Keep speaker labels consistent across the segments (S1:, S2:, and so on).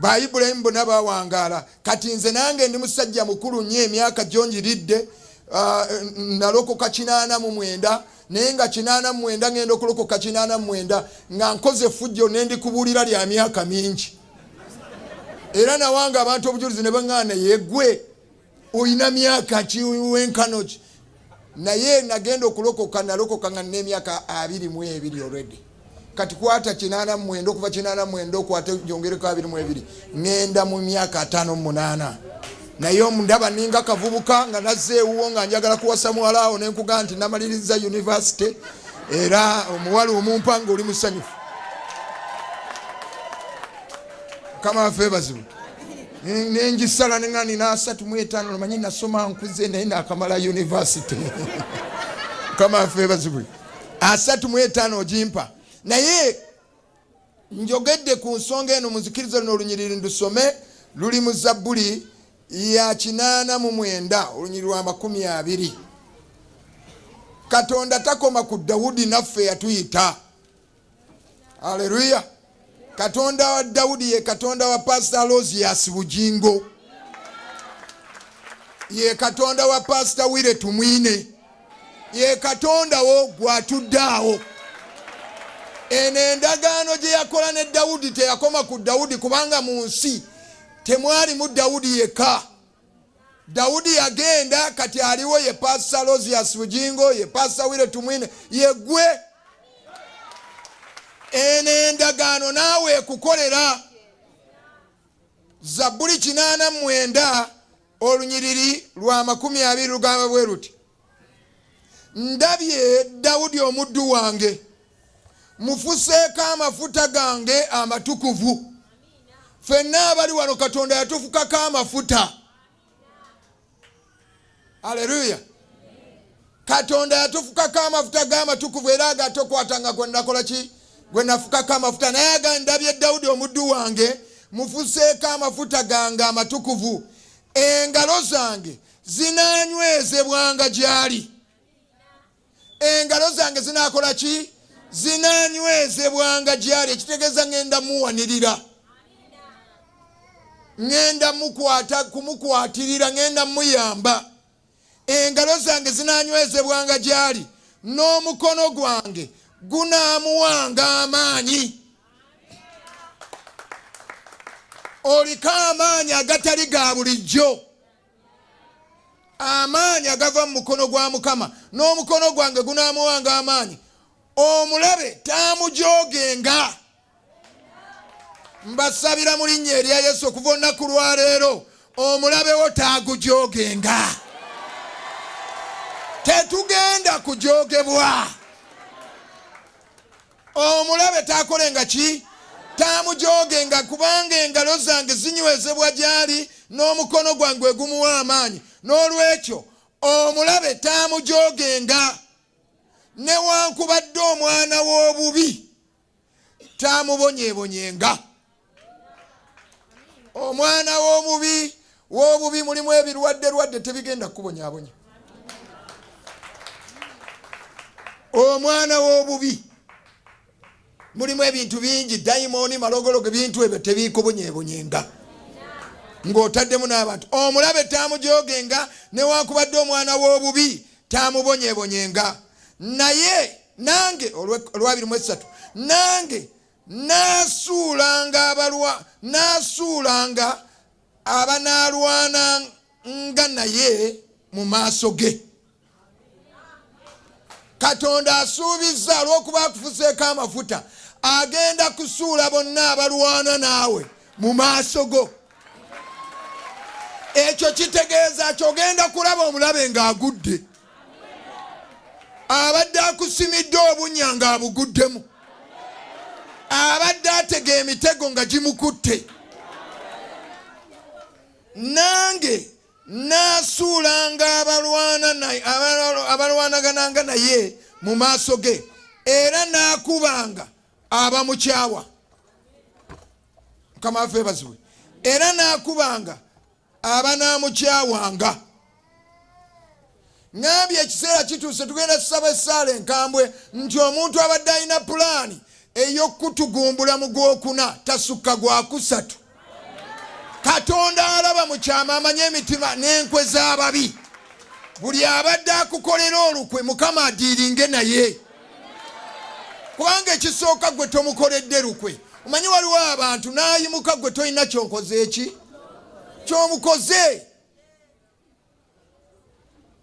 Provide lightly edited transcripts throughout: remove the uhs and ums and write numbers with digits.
S1: ba Ibrahim bonna bawangaala. Kati nze nange ndi musajja mukulu nnyo emyaka gyonjiridde, nalokoka 89 naye nga 89 ngenda okulokoka 89 nga nkoze fujjo nendi kubuulira lya myaka mingi. Era nawanga abantu obujulizi ne baŋŋaana yegwe oyina myaka ki wenkano ki? Naye nagenda okulokoka nalokoka nga n'emyaka 22 already. Kati kwata 89 okuva 89 okwata jongereko 22 ngenda mu myaka 58. Naye ndaba ninga kavubuka nga nazzeewuwo nga njagala kuwasa muwala awo nenkuga nti namaliriza university era omuwala omumpanga oli musanyufu. Kama febazibu nenjisala nengani na 35 nomanyi nasoma nkuze naye nakamala university. Kama febazibu 35 ojimpa. Naye njogedde ku nsonga eno muzikiriza n'olunyiriri ndusome luli mu Zabbuli ya 89 olunyiriri lwa 20. Katonda takoma ku Dawudi naffe yatuyita. Haleluya. Katonda wa Dawudi ye Katonda wa Pastor Alozias Bujjingo. Ye Katonda wa Pastor Willy Tumwiine. Ye Katonda wo gwatuddaawo. Ene endagaano gye yakola ne Dawudi teyakoma ku Dawudi kubanga mu nsi temwali mu Dawudi yekka. Dawudi yagenda kati aliwo ye Pastor Alozias Bujjingo, ye Pastor Willy Tumwiine, ye gwe. Ene endagaano naawe kukolera. Zabbuli 89 olunyiriri lwa 20 lugamba bwe luti. Ndabye Dawudi omuddu wange, mufuseeko amafuta gange amatukuvu. Ffenna abali wano Katonda yatufukako amafuta. Haleluya. Katonda yatufukako amafuta g'amatukuvu era agatokwatanga gwe nakola ki? Gwe nafukako amafuta. Naye agandabye Dawudi omuddu wange, mufuseeko amafuta gange amatukuvu. Engalo zange zinanywezebwanga gy'ali. Engalo zange zinakola ki? Zinanywezebwanga gy'ali. Ekitegeeza ngenda muwanirira. Ngenda mukwata kumukwatirira, ngenda muyamba. Engalo zange zinanywezebwanga gy'ali. N'omukono gwange gunaamuwanga amaanyi. Oliko amaanyi agatali ga bulijjo. Amaanyi agava mu mukono gwa Mukama. N'omukono gwange gunaamuwanga amaanyi. Omulabe taamujoogenga. Mbasabira mu linnya erya Yesu okuva olunaku lwa leero omulabe wo taagujoogenga. Tetugenda kujoogebwa. Omulabe taakolenga ki? Taamujoogenga kubanga engalo zange zinywezebwa gy'ali n'omukono gwange gumuwa amaanyi. N'olwekyo omulabe taamujoogenga. Newankubadde omwana w'obubi taamubonyeebonyenga. Omwana w'obubi mulimu ebirwadde tebigenda kubonyaabonya. Omwana w'obubi mulimu ebintu bingi, dayimoni, malogologo, bintu ebyo tebikubonyeebonyenga ng'otaddemu n'abantu. Omulabe taamujoogenga newankubadde omwana w'obubi taamubonyeebonyenga. Naye nange olwa23 nange naasuulanga abanaalwananga naye mu maaso ge. Katonda asuubiza olw'okuba akufuseeko amafuta agenda kusuula bonna abalwana naawe mu maaso go. Ekyo kitegeeza kyogenda kulaba omulabe ng'agudde. Abadde akusimidde obunnya ng'abuguddemu. Abadde atega emitego nga gimukutte. Nange naasuulanga abalwanagananga naye mu maaso ge era naakubanga abamukyawa. Mukama waffe yeebazibwe. Era naakubanga abanaamukyawanga. Ngambye ekiseera kituuse tugenda tusaba esaala enkambwe nti omuntu abadde alina pulaani ey'okutugumbula mu gwokuna tasukka gwa kusatu. Katonda alaba mu kyama amanye emitima n'enkwe z'ababi. Buli abadde akukolera olukwe Mukama adiiringe naye. Kubanga ekisooka gwe tomukoledde lukwe. Omanyi waliwo abantu n'ayimuka gwe tolina ky'okoze eki? Ky'omukoze.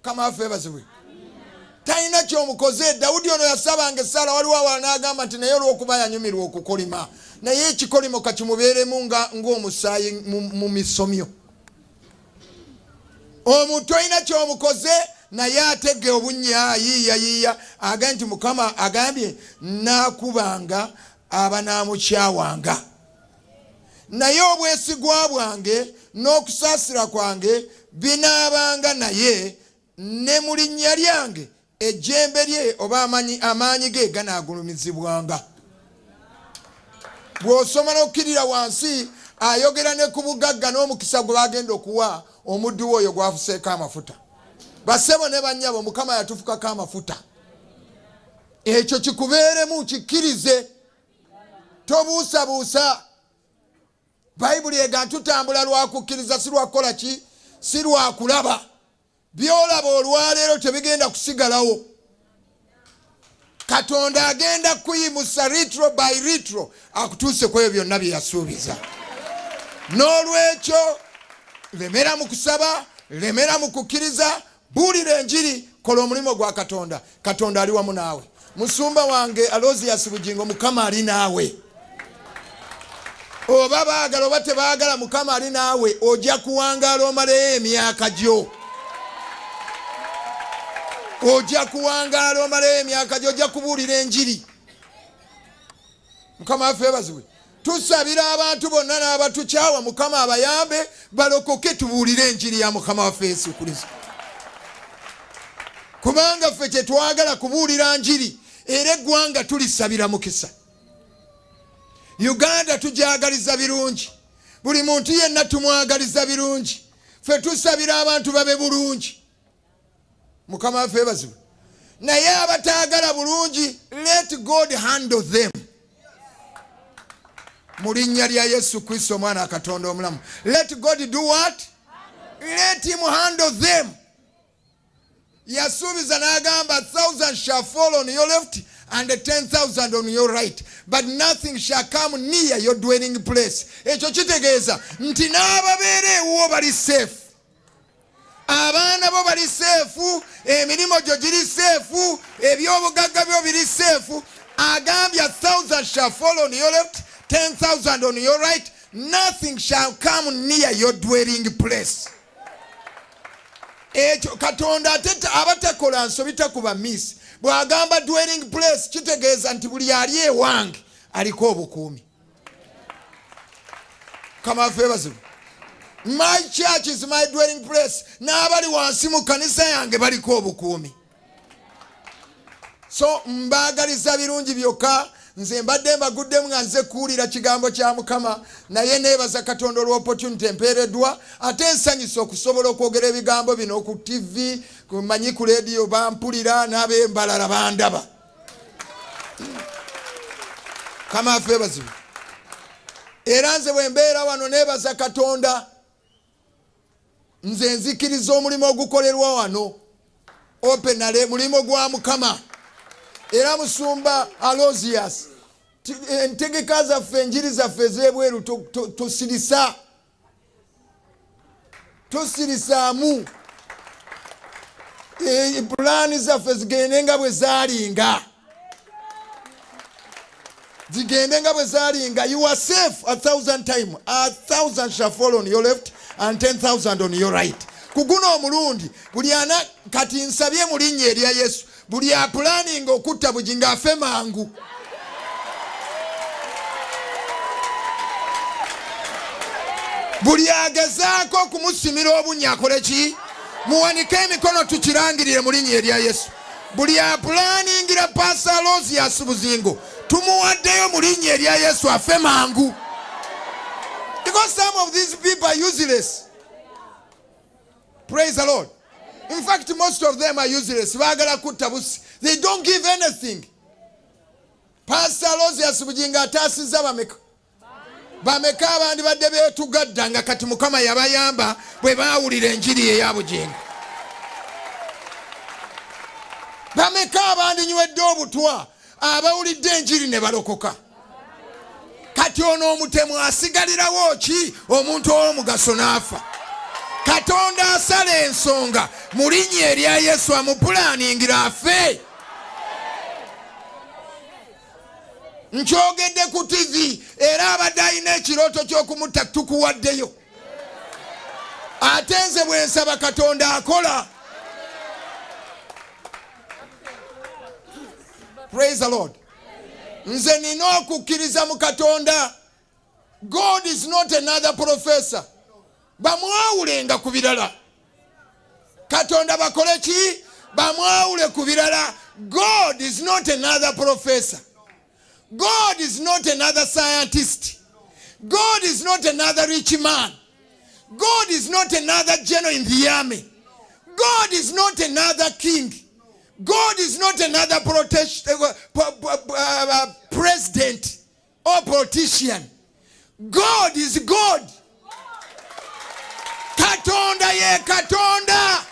S1: Kama afeebazibwe. Talina ky'omukoze. Dawudi ono yasabanga esaala waliwo awala n'agamba nti naye olw'okuba yanyumirwa okukolima. Naye ekikolimo kakimubeeremu ng'omusaayi mu misomyo. Omuntu olina ky'omukoze naye atege obunnya yiiya agambye nti Mukama agambye naakubanga abanaamukyawanga. Naye obwesigwa bwange n'okusaasira kwange binaabanga naye ne mu linnya lyange ejjembe lye oba amaanyi ge ganaagulumizibwanga. Bw'osoma n'okkirira wansi ayogera ne ku bugagga n'omukisa gwe bagenda okuwa omuddu we oyo gwafuseeko amafuta. Basebo ne bannyabo Mukama yatufukako amafuta. Ekyo kikubeeremu kikkirize. Tobuusabuusa. Bayibuli ega tutambula lwa kukkiriza si lwa kukola ki? Si lwa kulaba. Byolaba olwaleero tebigenda kusigalawo. Katonda agenda kuyimusa litro by litro akutuuse ku ebyo byonna bye yasuubiza. N'olwekyo lemera mu kusaba, lemera mu kukkiriza, buulira enjiri, kola omulimu gwa Katonda. Katonda ali wamu naawe. Musumba wange Alozias Bujjingo, Mukama ali naawe. Oba baagala oba tebaagala Mukama ali naawe. Ojja kuwangaala omaleyo emyaka gyo. Ojja kuwangaala omaleyo emyaka gyo, ojja kubuulira enjiri. Mukama afeebazibwe. Tusabira abantu bonna n'abatukyawa Mukama abayambe balokoke tubuulire enjiri ya Mukama waffe Yesu Kristo. Kubanga ffe kyetwagala kubuulira njiri era eggwanga tulisabira mukisa. Uganda tujagaliza birungi. Buli muntu yenna tumwagaliza birungi. Ffe tusabira abantu babe bulungi. Mukama afeebazibwe. Naye abataagala bulungi, let God handle them. Mu linnya lya Yesu Kristo omwana Katonda omulamu. Let God do what? Let him handle them. Yasuubiza n'agamba 1,000 shall fall on your left and 10,000 on your right, but nothing shall come near your dwelling place. Ekyo kitegeeza nti n'ababeera ewuwo bali safe. Abaana bo bali seefu, emirimu gyo giri seefu, ebyobugagga byo biri seefu. Agambye 1,000 shall fall on your left, 10,000 on your right, nothing shall come near your dwelling place. Ekyo Katonda ate abatakola nsobi takuba miss. Bw'agamba dwelling place kitegeeza nti buli ali ewange aliko obukuumi. Kama afeebazibwe. My church is my dwelling place. N'abali wansi mu kanisa yange baliko obukuumi. So mbaagaliza birungi byokka. Nze mbadde mbaguddemu nga nze kuwulira kigambo kya Mukama, naye neebaza Katonda olw'opportunity empeereddwa, ate ensanyusa okusobola okwogera ebigambo bino ku TV, kumanyi ku leediyo bampulira, n'ab'e Mbarara bandaba. Kama afeebazibwe. Era nze bwe mbeera wano neebaza Katonda, nze nzikiriza omulimu ogukolerwa wano. Openale mulimu gwa Mukama. Era musumba Alozias, entegeka zaffe enjiri zaffe ez'ebweru tusirisaamu. Pulaani zaffe zigende nga bwe zaalinga. Zigende nga bwe zaalinga. You are safe 1,000 times. 1,000 shall fall on your left and 10,000 on your right. Kuguno omulundi buli ana kati nsabye mu linnya erya Yesu. Buli apulaninga okutta Bujjingo afe mangu. Buli agezaako okumusimira obunnya akole ki? Muwanike emikono tukirangirire mu linnya erya Yesu. Buli apulaningira Pastor Alozias Bujjingo tumuwaddeyo mu linnya erya Yesu afe mangu. Because some of these people are useless. Praise the Lord. In fact, most of them are useless. Atabuse. They don't give anything. Pastor Alozias Bujjingo atasiza bameka. bameka abandi badde beetugadda nga kati Mukama yabayamba bwe baawulira enjiri eya Bujjingo. Bameka abandi nywedde obutwa abawulidde enjiri ne balokoka. Kati ono omutemu asigalirawo ki? Omuntu ow'omugaso n'afa. Katonda asala ensonga mu linnya erya Yesu amupulaaningira afe. Nkyogedde ku TV era abadde alina ekirooto ky'okumutta tukuwaddeyo. Ate nze bwe nsaba Katonda akola. Praise the Lord. Nze nina okukkiriza mu Katonda. God is not another professor. Bamwawulenga ku birala. Katonda bakole ki? Bamwawule ku birala. God is not another professor. God is not another scientist. God is not another rich man. God is not another general in the army. God is not another king. God is not another president or politician. God is God. Katonda ye Katonda.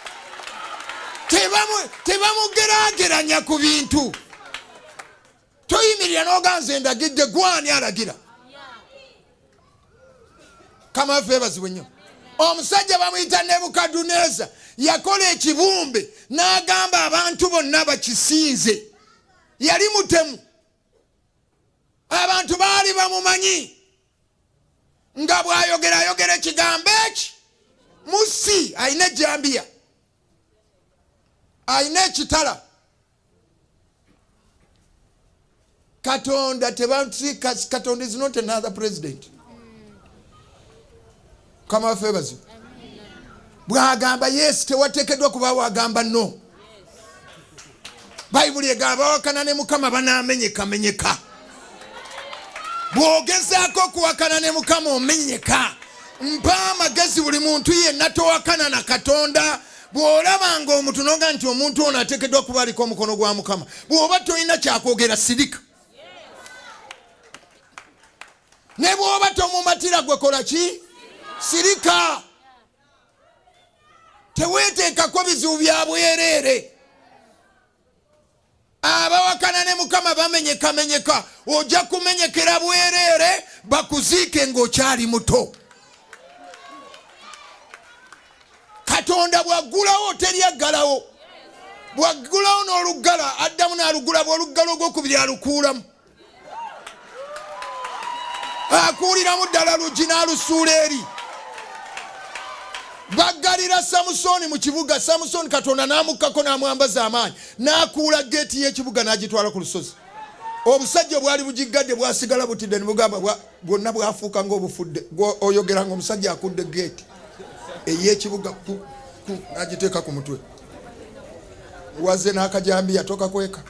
S1: Tebamugerageranya ku bintu. Toyimirira n'oganze ndagidde gwani alagira. Kama feebazibwe nnyo. Omusajja bamuyita Nebukaduneza yakola ekibumbe n'agamba abantu bonna bakisinze. Yali mutemu. Abantu baali bamumanyi. Nga bw'ayogera ekigambo eki musi ayina ejjambiya. Ayina ekitala. Katonda Katonda is not another president. Kama febazi. Bwagamba yes tewatekedwa kuba wagamba no. Bible egamba wakana ne Mukama banamenyeka. Bwogezaako kuwakana ne Mukama omenyeka. Mpa amagezi buli muntu yenna towakana na Katonda. Bw'olabanga omuntu noga nti omuntu ono ateekeddwa kuba aliko omukono gwa Mukama. Bw'oba tolina kyakwogera sirika. Ne bw'oba tomumatira gwe kola ki? Sirika. Teweeteekako bizibu bya bwereere. Abawakana ne Mukama bamenyeka. Ojja kumenyekera bwereere bakuziike ng'okyali muto. Katonda bw'aggulawo teryaggalawo. Bw'aggulawo n'oluggala addamu n'alugula bw'oluggala ogwokubiri alukuulamu. Akuuliramu ddala luggi n'alusuula eri. Baggalira Samusoni mu kibuga. Samusoni Katonda n'amukkako n'amwambaza amaanyi. N'akuula geeti y'ekibuga n'agitwala ku lusozi. Obusajja bwali bugiggadde bwasigala butidde ne bugamba bwonna bwafuuka ng'obufudde. Oyogera ng'omusajja akudde geeti ey'ekibuga n'agiteeka ku mutwe. Wazze n'akajambi yatoka kweka.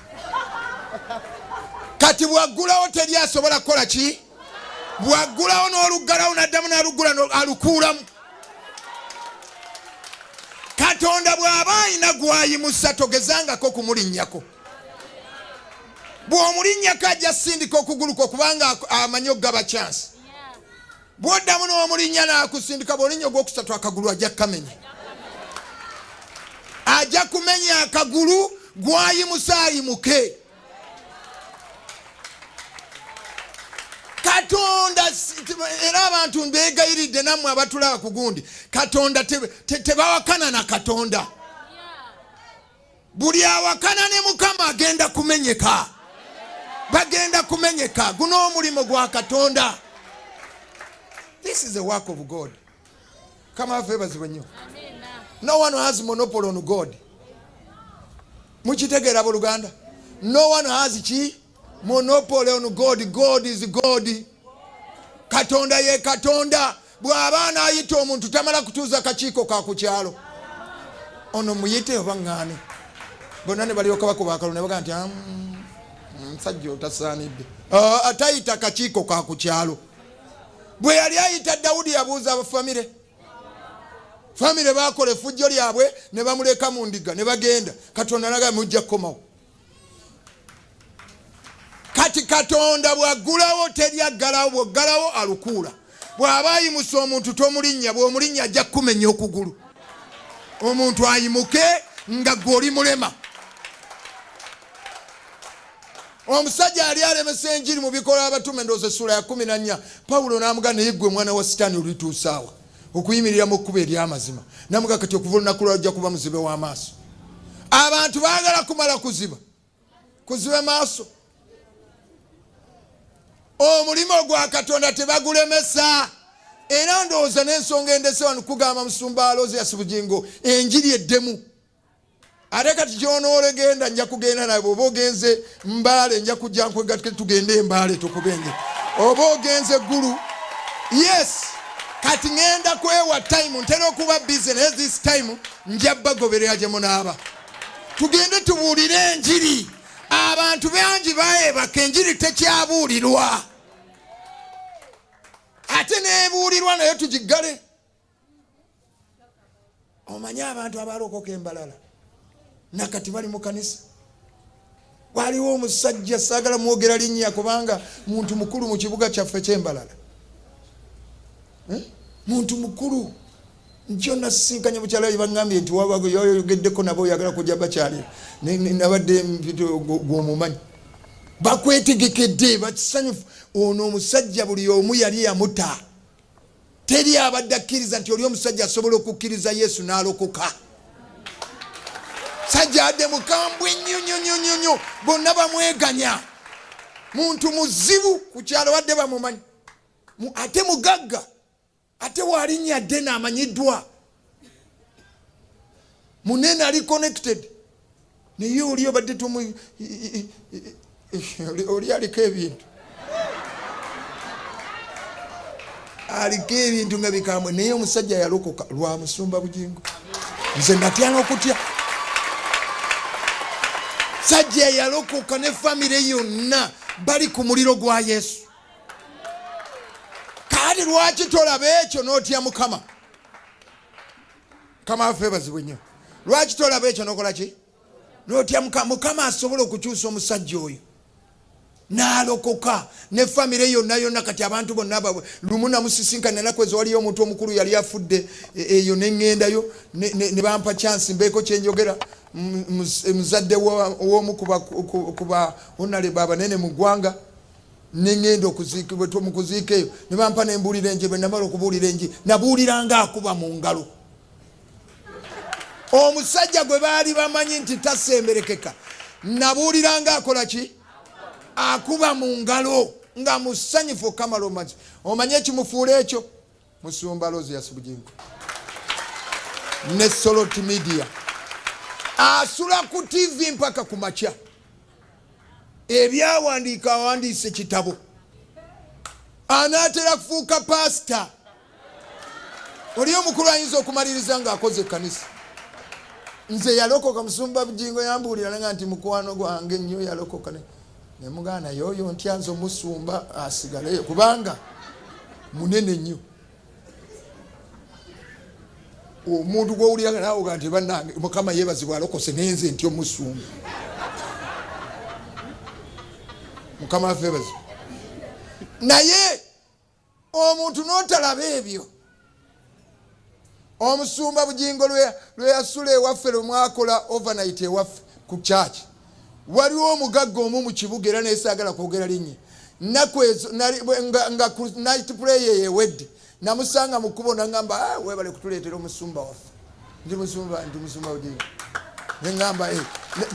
S1: Kati bwaggulawo teri asobola kukola ki? Bwaggulawo n'oluggalawo n'addamu n'alugula alukuulamu. Katonda bw'aba ayina gw'ayimusa togezangako kumulinnyako. Bw'omulinnyako ajja sindika okuguluko kubanga amanyi okugaba chance. Bw'oddamu n'omulinnya n'akusindika bw'olinnya ogwokusatu akagulu ajja kukamenya. Ajja kumenya akagulu gw'ayimusa ayimuke. Katonda era abantu mbegayiridde nammwe abatulaba ku gundi. Katonda tebawakana na Katonda. Buli awakana ne Mukama agenda kumenyeka. Bagenda kumenyeka. Guno omulimu gwa Katonda. This is the work of God. Come on, favors when you. No one has monopoly on God. Muchitegera buluganda. No one has chi monopoly on God. God is God. Katonda ye Katonda. Bw'abaana ayita omuntu tamala kutuuza kakiiko ka ku kyalo. Ono muyite oba ng'ani. Bonna ne balyoka bakuba akalulu ne bagamba nti musajja otasaanidde. Atayita kakiiko ka ku kyalo. Bwe yali ayita Dawudi yabuuza abafamire. Famire bakola effujjo lyabwe ne bamuleka mu ndiga ne bagenda. Katonda n'agamba mujja kukomawo. kati Katonda bw'aggulawo teryaggalawo, bw'oggalawo alukuula. Bw'aba ayimusa omuntu tomulinnya, bw'omulinnya ajja kumenya okugulu. Omuntu ayimuke nga ggwe oli mulema. Omusajja ali alemesa enjiri mu Bikola Abatume ndowooza essula ya 14, Pawulo n'amugamba naye ggwe mwana wa Sitaani olituusaawa okuyimirira mu kkubo ery'amazima. N'amugamba kati okuva olunaku lw'ojja kuba muzibe w'amaaso. Abantu baagala kumala kuziba maaso. Omulimo gwa Katonda tebagulemesa. Era ndowooza n'ensonga endese wano kugamba musumba alooza ya Bujjingo enjiri eddemu. Ate kati gy'onoole genda nja kugenda naye. Oba ogenze Mbale nja kujja nkwegatuke tugende Mbale tukubenge. Oba ogenze Gulu. Yes. Kati ngenda kwewa time ntera okuba business this time nja bagoberera gye munaaba. Tugende tubuulire enjiri. Abantu bangi baayebaka enjiri tekyabuulirwa. Ate neebuulirwa naye tugiggale. Omanyi abantu abalokoka Mbarara nakati bali mu kanisa. Waliwo omusajja saagala mwogera linnya kubanga muntu mukulu mu kibuga kyaffe ky'e Mbarara. Muntu mukulu njo nasinkanye bukyala bangambye nti wabago yoyogeddeko nabo oyagala kujja bakyali nabadde gw'omumanyi bakwetegekedde bakisanyufu. Ono omusajja buli omu yali yamuta. Teri abadde akkiriza nti oli omusajja asobola okukkiriza Yesu n'alokoka. Sajja adde mukambwe nnyo bonna bamweganya. Muntu muzibu ku kyalo wadde bamumanyi. Ate mugagga. Ate walinnya dde n'amanyiddwa. Munene ali connected. Naye oli obadde oli aliko ebintu. Aliko ebintu nga bikambwe. Naye omusajja yalokoka lwa musumba Bujjingo. Nze natya n'okutya. Sajja yalokoka ne famire yonna bali ku muliro gwa Yesu. Kale lwaki tolaba ekyo n'otya Mukama? Mukama waffe bazibwe nnyo. Lwaki tolaba ekyo n'okola ki? N'otya Mukama. Mukama asobola okukyusa omusajja oyo n'alokoka ne famire yonna kati abantu bonna lumu namusisinkana enaku waliyo omuntu omukulu yali afudde eyo neŋŋendayo ne bampa chance mbeeko kyenjogera. Muzadde w'omu kuba honorable abanene mu ggwanga neŋŋenda mu kuziika eyo ne bampa nembuulira enje. Bwe namala okubuulira enje nabuuliranga akuba mu ngalo. Omusajja gwe baali bamanyi nti tasemberekeka nabuuliranga akola ki? Akuba mu ngalo nga musanyufu Kamala omanyi. Omanyi ekimufuula ekyo? Musumba Alooza ya Bujjingo ne Solot Media. Asula ku TV mpaka ku makya. Ebyawandiika awandiise kitabo. Anaatera kufuuka pasita. Oli omukulu ayinza okumaliriza ng'akoze ekkanisa. Nze yalokoka musumba Bujjingo yambuulira nga nti mukwano gwange nnyo yalokoka ne mugana yoyo ntyanzo musumba asigaleyo kubanga munene nnyo. Omuntu gw'owulira naawe ga nti bannange Mukama yeebazibwa alokose nenze ntyo musumba. Mukama waffe yeebazibwa. Naye omuntu n'otalaba ebyo. Omusumba Bujjingo lwe yasula ewaffe lwe mwakola overnight ewaffe ku church. Waliwo omugagga omu mu kibuga era nesaagala kwogera linnya. Nnaku ezo nga night prayer yewedde namusanga mu kkubo n'angamba weebale kutuleetera omusumba waffe. Ndi musumba Bujjingo. Ne ngamba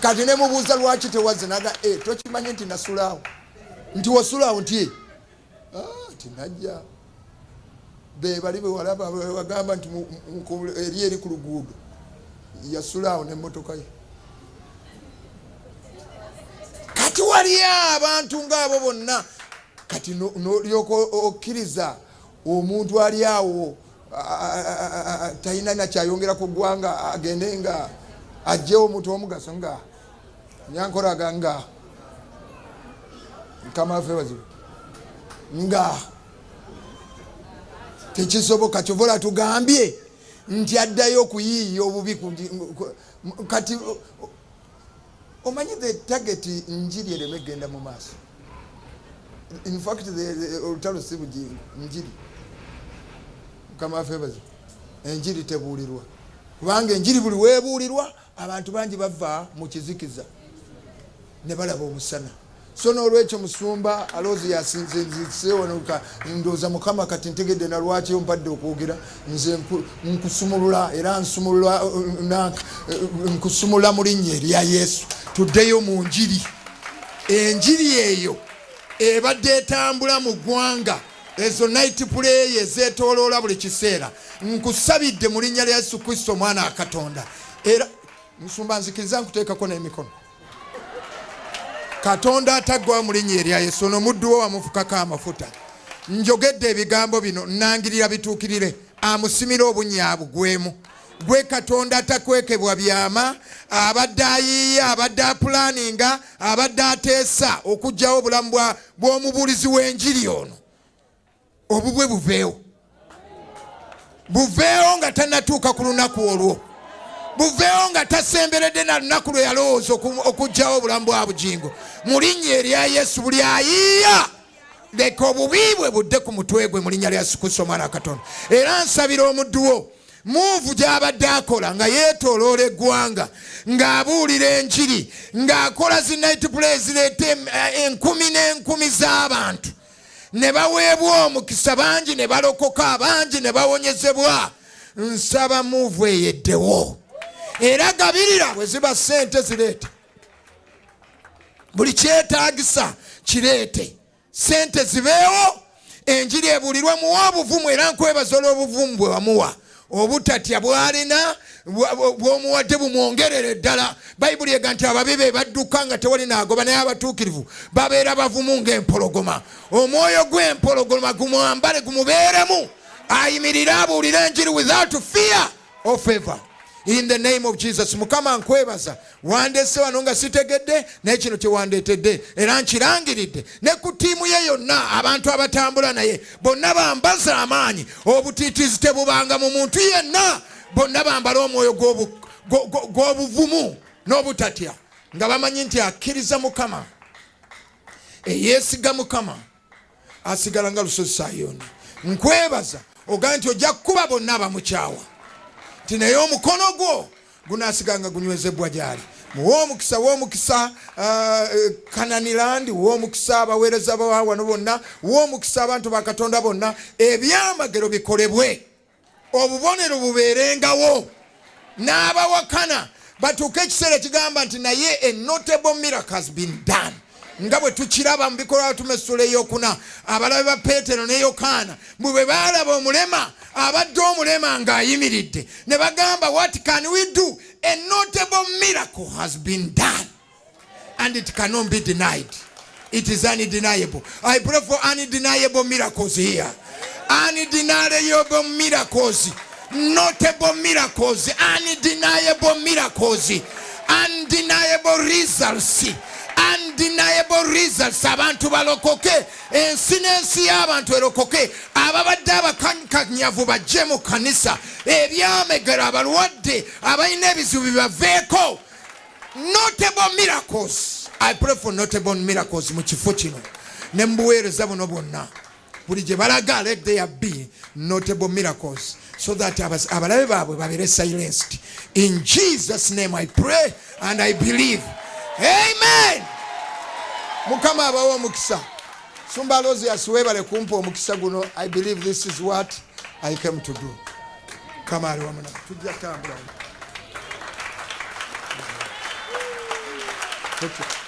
S1: kati ne mubuuza lwaki tewazze naga tokimanyi nti nasulaawo. Nti wasulaawo nti tinajja. Be bali be walaba bagamba nti eri ku luguudo yasulaawo n'emmotoka ye. Kati waliyo abantu ng'abo bonna kati n'olyoka okkiriza omuntu ali awo talina nakyayongera ku ggwanga agende nga ajjewo omuntu omugaso nga nyankoraga nga Mukama waffe bazibu nga tekisoboka. Kyovola tugambye nti addayo okuyiiya obubi kati omanyi the target njiri ereme genda mu maaso. In fact, the olutalo si Bujjingo, njiri. Mukama febazi. Enjiri tebuulirwa. Kubanga enjiri buli weebuulirwa, abantu bangi bava mu kizikiza. Ne balaba omusana. So n'olwekyo musumba aloozi yasinze wano ndowooza Mukama kati ntegedde na lwaki mpadde okwogera nze nkusumulula era nkusumula mu linnya erya Yesu. Tuddeyo mu njiri. Enjiri eyo ebadde etambula mu ggwanga. Ezo night prayer ezeetooloola buli kiseera. Nkusabidde mu linnya lya Yesu Kristo Mwana wa Katonda. Era musumba nzikiriza nkuteekako n'emikono. Katonda ataggwa mu linnya erya Yesu n'omuddu wo wamufukako amafuta. Njogedde ebigambo bino nangirira bituukirire. Amusimira obunyaabugwemu. Gwe Katonda atakwekebwa byama, abadde ayiiya, abadde apulaninga, abadde ateesa okuggyawo obulamu bw'omubuulizi w'enjiri ono. Obubwe buveewo. Buveewo nga tannatuuka ku lunaku olwo. Buveewo nga tasemberedde na lunaku lwe yalowooza okuggyawo obulamu bwa Bujjingo. Mu linnya erya Yesu buli ayiiya, leka obubi bwe budde ku mutwe gwe mu linnya lya Yesu Kristo Mwana wa Katonda. Era nsabira omuddu wo muuvu gy'abadde akola nga yeetooloola eggwanga, ng'abuulira enjiri, ng'akola zi night prayer zireeta enkumi n'enkumi z'abantu. Ne baweebwa omukisa bangi, ne balokoka abangi, ne bawonyezebwa. Nsaba muuvu eyeddewo. Era gabirira bwe ziba ssente zireete. Buli kyetaagisa kireete. Ssente zibeewo, enjiri ebuulirwe, muwa obuvumu era nkwebaza olw'obuvumu bwe wamuwa. Obutatya bw'alina bw'omuwadde bumwongerere ddala. Bayibuli ega nti ababi be badduka nga tewali n'agoba, naye abatuukirivu babeera bavumu ng'empologoma. Omwoyo gw'empologoma gumwambale gumubeeremu, ayimirire abuulire enjiri without fear or favor. In the name of Jesus. Mukama nkwebaza. Wandeese wano nga sitegedde naye kino kye wandeetedde era nkirangiridde ne ku ttiimu ye yonna, abantu abatambula naye bonna bambaza amaanyi. Obutiitiizi tebubanga mu muntu yenna. Bonna bambala omwoyo gw'obuvumu n'obutatya, nga bamanyi nti akkiriza Mukama, eyeesiga Mukama asigala nga lusozi Sayuuni. Nkwebaza ogamba nti ojja kukuba bonna abamukyawa, nti naye omukono gwo gunaasiganga gunywezebwa gy'ali. Muwe omukisa Canan Land, muwe omukisa abaweereza ba wano bonna, muwe omukisa abantu ba Katonda bonna. Ebyamagero bikolebwe, obubonero bubeerengawo, n'abawakana batuuke ekiseera ekigamba nti naye a notable miracle has been done. Nga bwe tukiraba mu bikolwa Tumesula eyokuna, abalabe ba Peetero ne Yokaana bwe baalaba omulema, abadde omulema ng'ayimiridde, ne bagamba what can we do? A notable miracle has been done and it cannot be denied. It is undeniable. I pray for undeniable miracles here. Undeniable miracles, notable miracles, undeniable miracles, undeniable results. Undeniable results. Abantu balokoke, ensi n'ensi y'abantu erokoke, ababadde abakankanyavu bajje mu kanisa, ebyamegero, abalwadde, abalina ebizibu bibaveeko. Notable miracles. I pray for notable miracles mu kifo kino ne mu buweereza buno bwonna. Buli gye balaga, let there be notable miracles so that abalabe baabwe babeere silenced. In Jesus' name I pray and I believe. Amen. Mukama abawo omukisa. Sumba Lozi asiwebale kumpa omukisa guno. I believe this is what I came to do. Kama ali wamuna. Tujja tambula. Okay.